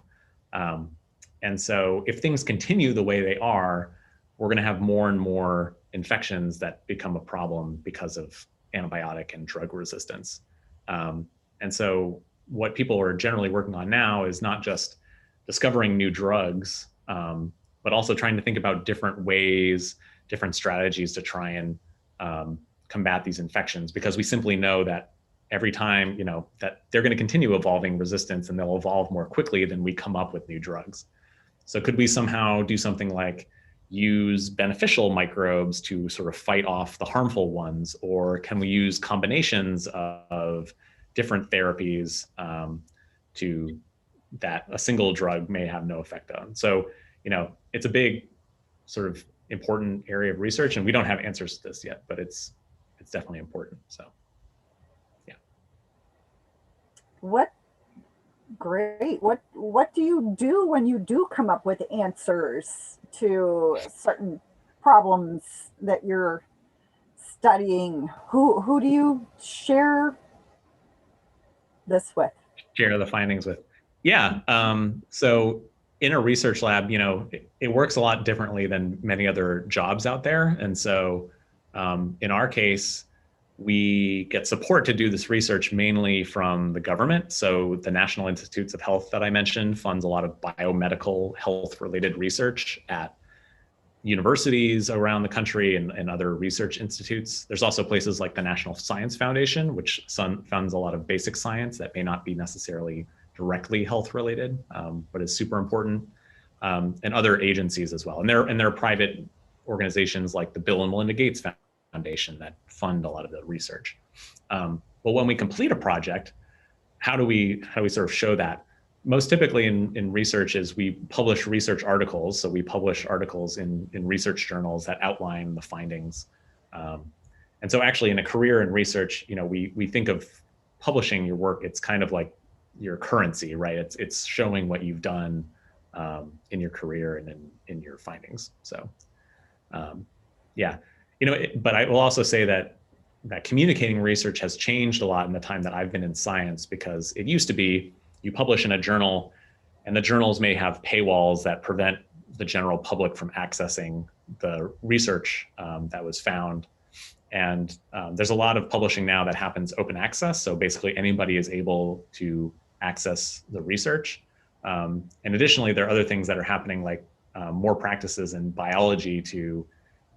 And so if things continue the way they are, we're going to have more and more infections that become a problem because of antibiotic and drug resistance. And so what people are generally working on now is not just discovering new drugs, but also trying to think about different ways, different strategies to try and combat these infections, because we simply know that every time, you know, that they're going to continue evolving resistance and they'll evolve more quickly than we come up with new drugs. So could we somehow do something like, use beneficial microbes to sort of fight off the harmful ones, or can we use combinations of different therapies to that a single drug may have no effect on? So, it's a big sort of important area of research, and we don't have answers to this yet, but it's definitely important. So, yeah. Great. What do you do when you do come up with answers to certain problems that you're studying? Who do you share this with? Share the findings with? Yeah. So in a research lab, it works a lot differently than many other jobs out there. And so in our case, we get support to do this research mainly from the government. So the National Institutes of Health that I mentioned funds a lot of biomedical health-related research at universities around the country and other research institutes. There's also places like the National Science Foundation, which funds a lot of basic science that may not be necessarily directly health-related, but is super important, and other agencies as well. And there are private organizations like the Bill and Melinda Gates Foundation that fund a lot of the research. But when we complete a project, how do we sort of show that? Most typically in research is we publish research articles. So we publish articles in research journals that outline the findings. And so actually in a career in research, we think of publishing your work, it's kind of like your currency, right? It's showing what you've done in your career and in your findings. So yeah. But I will also say that communicating research has changed a lot in the time that I've been in science, because it used to be you publish in a journal and the journals may have paywalls that prevent the general public from accessing the research that was found. And there's a lot of publishing now that happens open access. So basically anybody is able to access the research. And additionally, there are other things that are happening, like more practices in biology to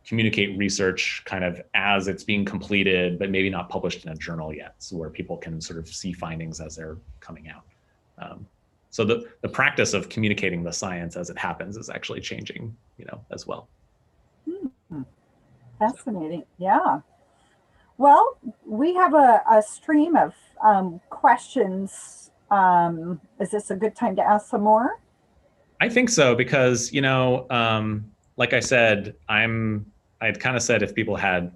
communicate research kind of as it's being completed, but maybe not published in a journal yet, so where people can sort of see findings as they're coming out. So the practice of communicating the science as it happens is actually changing, as well. Fascinating. Yeah. Well, we have a stream of questions. Is this a good time to ask some more? I think so, because, like I said, I'd kind of said if people had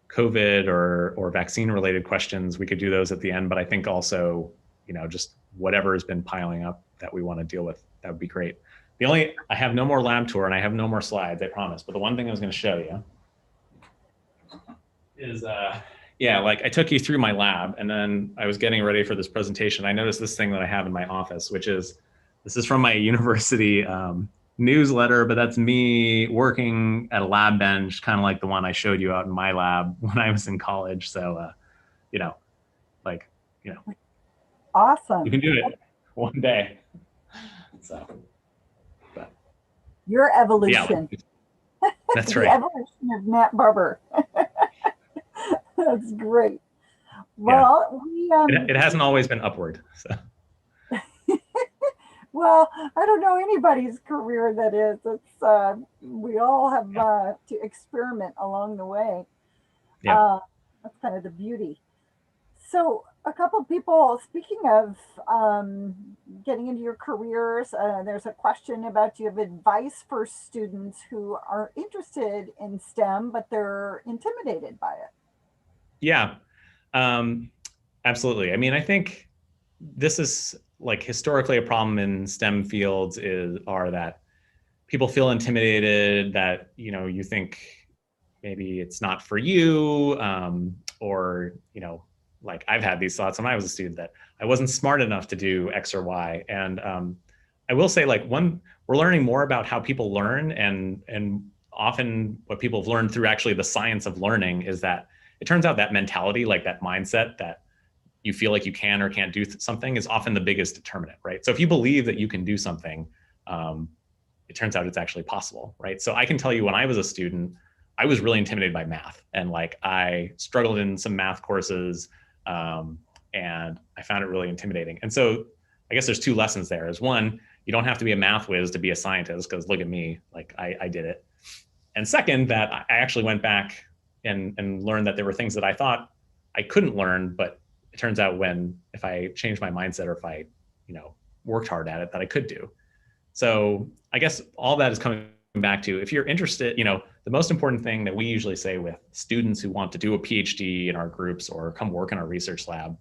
COVID or vaccine related questions, we could do those at the end. But I think also, just whatever has been piling up that we want to deal with, that would be great. I have no more lab tour and I have no more slides, I promise. But the one thing I was going to show you is, like I took you through my lab and then I was getting ready for this presentation. I noticed this thing that I have in my office, this is from my university newsletter, but that's me working at a lab bench, kind of like the one I showed you out in my lab when I was in college. So, awesome. You can do it one day. So, but your evolution. Yeah, that's right. The evolution of Matt Barber. That's great. Well, yeah. It hasn't always been upward. So. Well, I don't know anybody's career that is. It's we all have to experiment along the way. Yeah. That's kind of the beauty. So a couple people, speaking of getting into your careers, there's a question about, do you have advice for students who are interested in STEM, but they're intimidated by it? Yeah, absolutely. I mean, I think this is like historically a problem in STEM fields are that people feel intimidated, that, you think maybe it's not for you, or, like I've had these thoughts when I was a student that I wasn't smart enough to do X or Y. And I will say, like, we're learning more about how people learn, and often what people have learned through actually the science of learning is that it turns out that mentality, like that mindset that you feel like you can or can't do something, is often the biggest determinant, right? So if you believe that you can do something, it turns out it's actually possible, right? So I can tell you, when I was a student, I was really intimidated by math, and like I struggled in some math courses, and I found it really intimidating. And so I guess there's two lessons there. Is one, you don't have to be a math whiz to be a scientist, because look at me, like I did it. And second, that I actually went back and learned that there were things that I thought I couldn't learn, but it turns out if I changed my mindset, or if I, worked hard at it, that I could do. So I guess all that is coming back to, if you're interested, the most important thing that we usually say with students who want to do a PhD in our groups or come work in our research lab,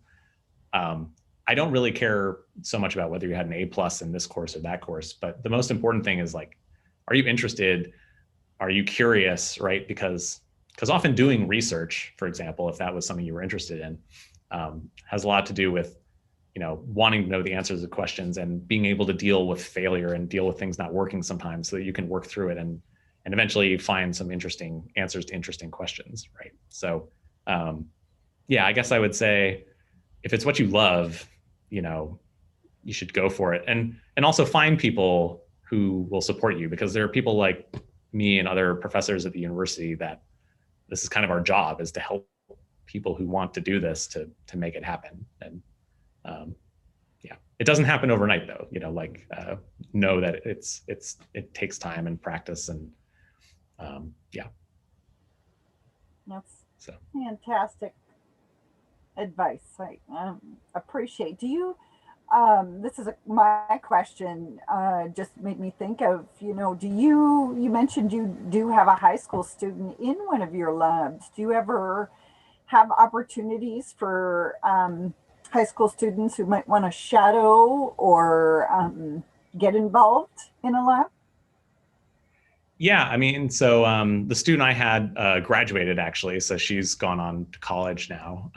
I don't really care so much about whether you had an A+ in this course or that course, but the most important thing is, like, are you interested? Are you curious, right? Because often doing research, for example, if that was something you were interested in, has a lot to do with, wanting to know the answers to questions and being able to deal with failure and deal with things not working sometimes, so that you can work through it and eventually find some interesting answers to interesting questions, right? So, yeah, I guess I would say, if it's what you love, you should go for it, and also find people who will support you, because there are people like me and other professors at the university that this is kind of our job, is to help people who want to do this to make it happen. And yeah, it doesn't happen overnight though, know that it takes time and practice, and yeah. That's So fantastic advice. I appreciate. Do you, this is my question, just made me think of, you mentioned you do have a high school student in one of your labs. Do you ever have opportunities for high school students who might want to shadow or get involved in a lab? yeah, I mean, so the student I had graduated, actually, so she's gone on to college now.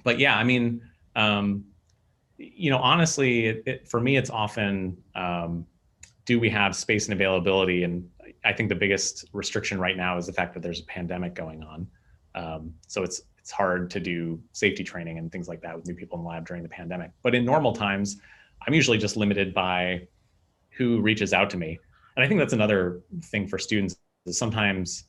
But yeah, I mean, honestly, for me, it's often, do we have space and availability? And I think the biggest restriction right now is the fact that there's a pandemic going on. So it's hard to do safety training and things like that with new people in the lab during the pandemic. But in normal times, I'm usually just limited by who reaches out to me. And I think that's another thing for students, is sometimes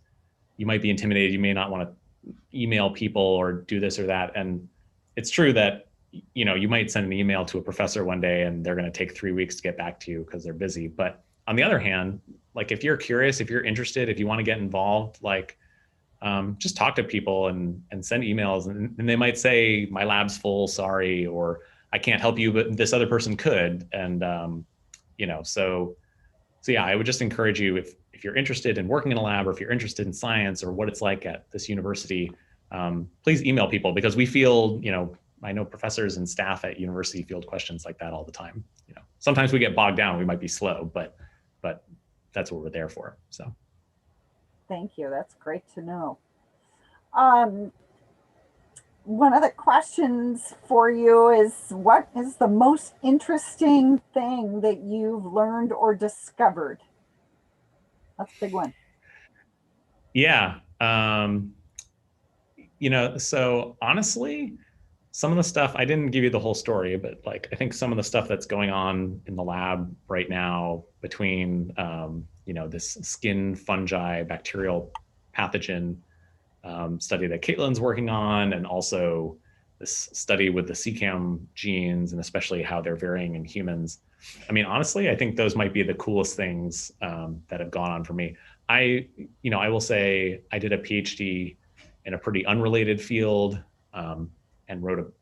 you might be intimidated. You may not want to email people or do this or that. And it's true that, you might send an email to a professor one day and they're going to take 3 weeks to get back to you because they're busy. But on the other hand, like, if you're curious, if you're interested, if you want to get involved, like, just talk to people and send emails, and they might say, my lab's full, sorry, or I can't help you, but this other person could. And, so yeah, I would just encourage you, if you're interested in working in a lab, or if you're interested in science or what it's like at this university, please email people, because we field, I know professors and staff at university field questions like that all the time. Sometimes we get bogged down, we might be slow, but that's what we're there for. So. Thank you. That's great to know. One of the questions for you is, what is the most interesting thing that you've learned or discovered? That's a big one. Yeah. So honestly, some of the stuff, I didn't give you the whole story, but like, I think some of the stuff that's going on in the lab right now between, this skin fungi, bacterial pathogen study that Katelyn's working on, and also this study with the CCAM genes, and especially how they're varying in humans. I mean, honestly, I think those might be the coolest things that have gone on for me. I will say I did a PhD in a pretty unrelated field, and wrote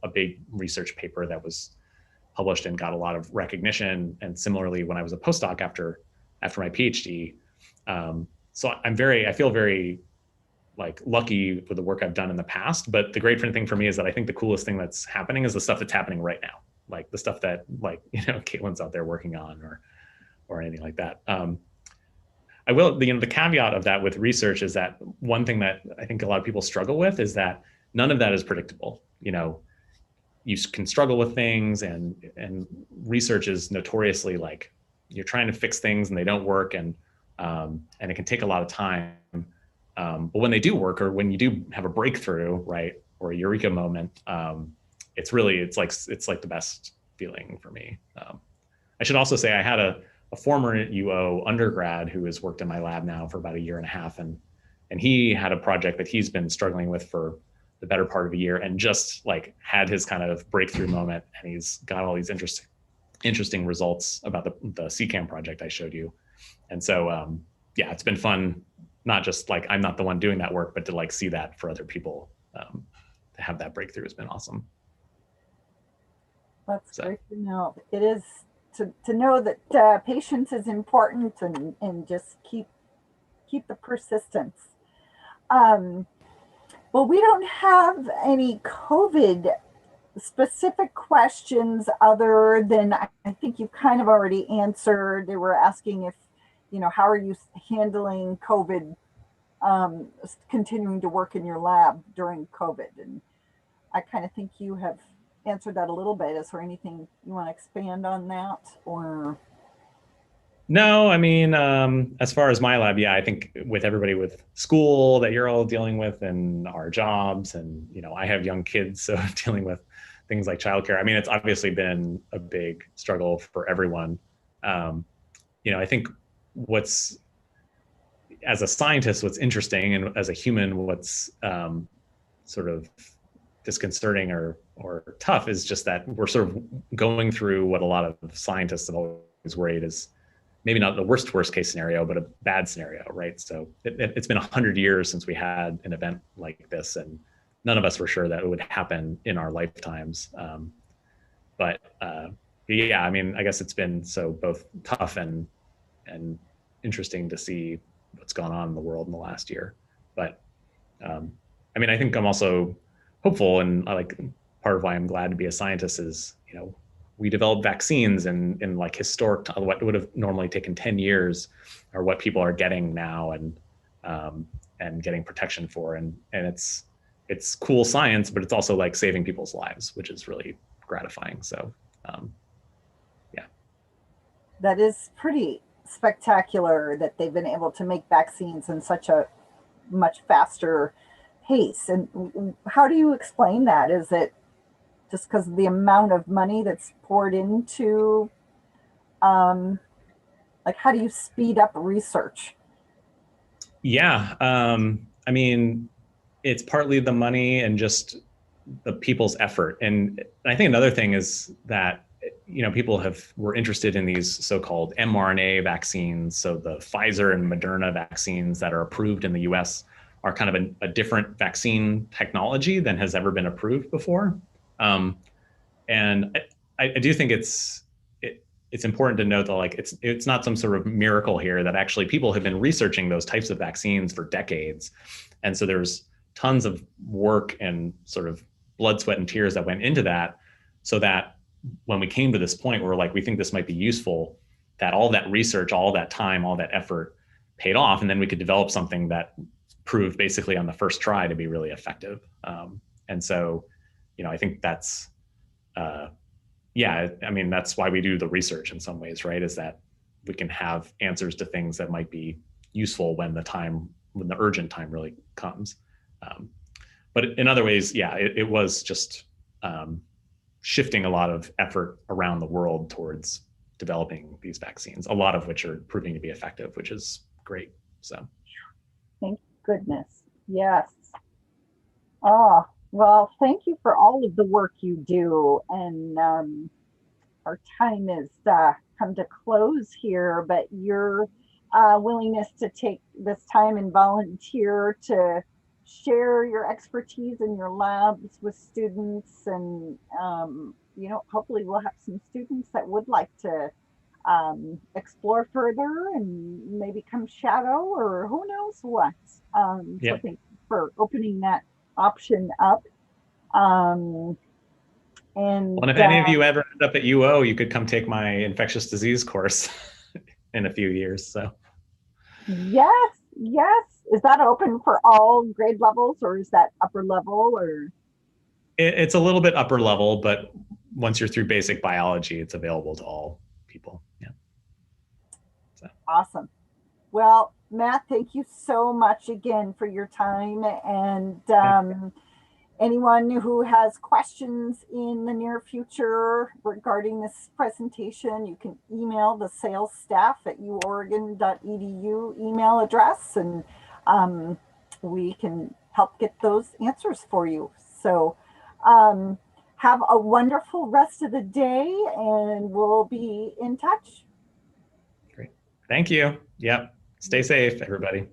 a big research paper that was published and got a lot of recognition. And similarly, when I was a postdoc after my PhD, so I feel very like lucky with the work I've done in the past. But the great thing for me is that I think the coolest thing that's happening is the stuff that's happening right now, like the stuff that, like, Katelyn's out there working on, or anything like that. I will, the caveat of that with research is that one thing that I think a lot of people struggle with is that none of that is predictable. You can struggle with things, and research is notoriously, like, you're trying to fix things and they don't work, and it can take a lot of time. But when they do work, or when you do have a breakthrough, right, or a eureka moment, it's like the best feeling for me. I should also say I had a former UO undergrad who has worked in my lab now for about 1.5 years, and he had a project that he's been struggling with for the better part of a year, and just like had his kind of breakthrough moment, and he's got all these interesting results about the CCAM project I showed you. And so, yeah, it's been fun, not just like I'm not the one doing that work, but to like see that for other people, to have that breakthrough has been awesome. That's great to know. It is to know that patience is important, and just keep the persistence. Well, we don't have any COVID specific questions other than I think you've kind of already answered. They were asking if, how are you handling COVID, continuing to work in your lab during COVID? And I kind of think you have answered that a little bit. Is there anything you want to expand on that, or? No, I mean, as far as my lab, yeah, I think with everybody with school that you're all dealing with and our jobs, and, I have young kids, so dealing with things like childcare. I mean, it's obviously been a big struggle for everyone. I think as a scientist, what's interesting, and as a human, what's sort of disconcerting or tough is just that we're sort of going through what a lot of scientists have always worried is maybe not the worst case scenario, but a bad scenario, right? So it's been 100 years since we had an event like this, and none of us were sure that it would happen in our lifetimes. But yeah, I mean, I guess it's been so both tough and interesting to see what's gone on in the world in the last year. But I mean, I think I'm also hopeful, and like part of why I'm glad to be a scientist is, we developed vaccines in like historic, what would have normally taken 10 years, or what people are getting now and getting protection for. And it's cool science, but it's also like saving people's lives, which is really gratifying. So yeah. That is pretty spectacular that they've been able to make vaccines in such a much faster pace. And how do you explain that? Is it just because of the amount of money that's poured into, like, how do you speed up research? Yeah, I mean, it's partly the money and just the people's effort. And I think another thing is that, people were interested in these so-called mRNA vaccines. So the Pfizer and Moderna vaccines that are approved in the US are kind of a different vaccine technology than has ever been approved before. And I do think it's important to note that like it's not some sort of miracle here, that actually people have been researching those types of vaccines for decades. And so there's tons of work and sort of blood, sweat, and tears that went into that, so that when we came to this point where like we think this might be useful, that all that research, all that time, all that effort paid off, and then we could develop something that proved basically on the first try to be really effective. And so, I think that's yeah, I mean, that's why we do the research in some ways, right? Is that we can have answers to things that might be useful when the urgent time really comes. But in other ways, yeah, it was just shifting a lot of effort around the world towards developing these vaccines, a lot of which are proving to be effective, which is great. So. Thank goodness. Yes. Oh, well, thank you for all of the work you do. And our time is come to close here, but your willingness to take this time and volunteer to share your expertise in your labs with students, and hopefully we'll have some students that would like to explore further and maybe come shadow, or who knows what. So thank you for opening that option up. And if any of you ever end up at UO, you could come take my infectious disease course in a few years. So yes. Is that open for all grade levels, or is that upper level, or? It's a little bit upper level, but once you're through basic biology, it's available to all people. Yeah. So. Awesome. Well, Matt, thank you so much again for your time. And anyone who has questions in the near future regarding this presentation, you can email the sales staff at uoregon.edu email address, and we can help get those answers for you. So Have a wonderful rest of the day, and we'll be in touch. Great. Thank you. Yep. Stay safe, everybody.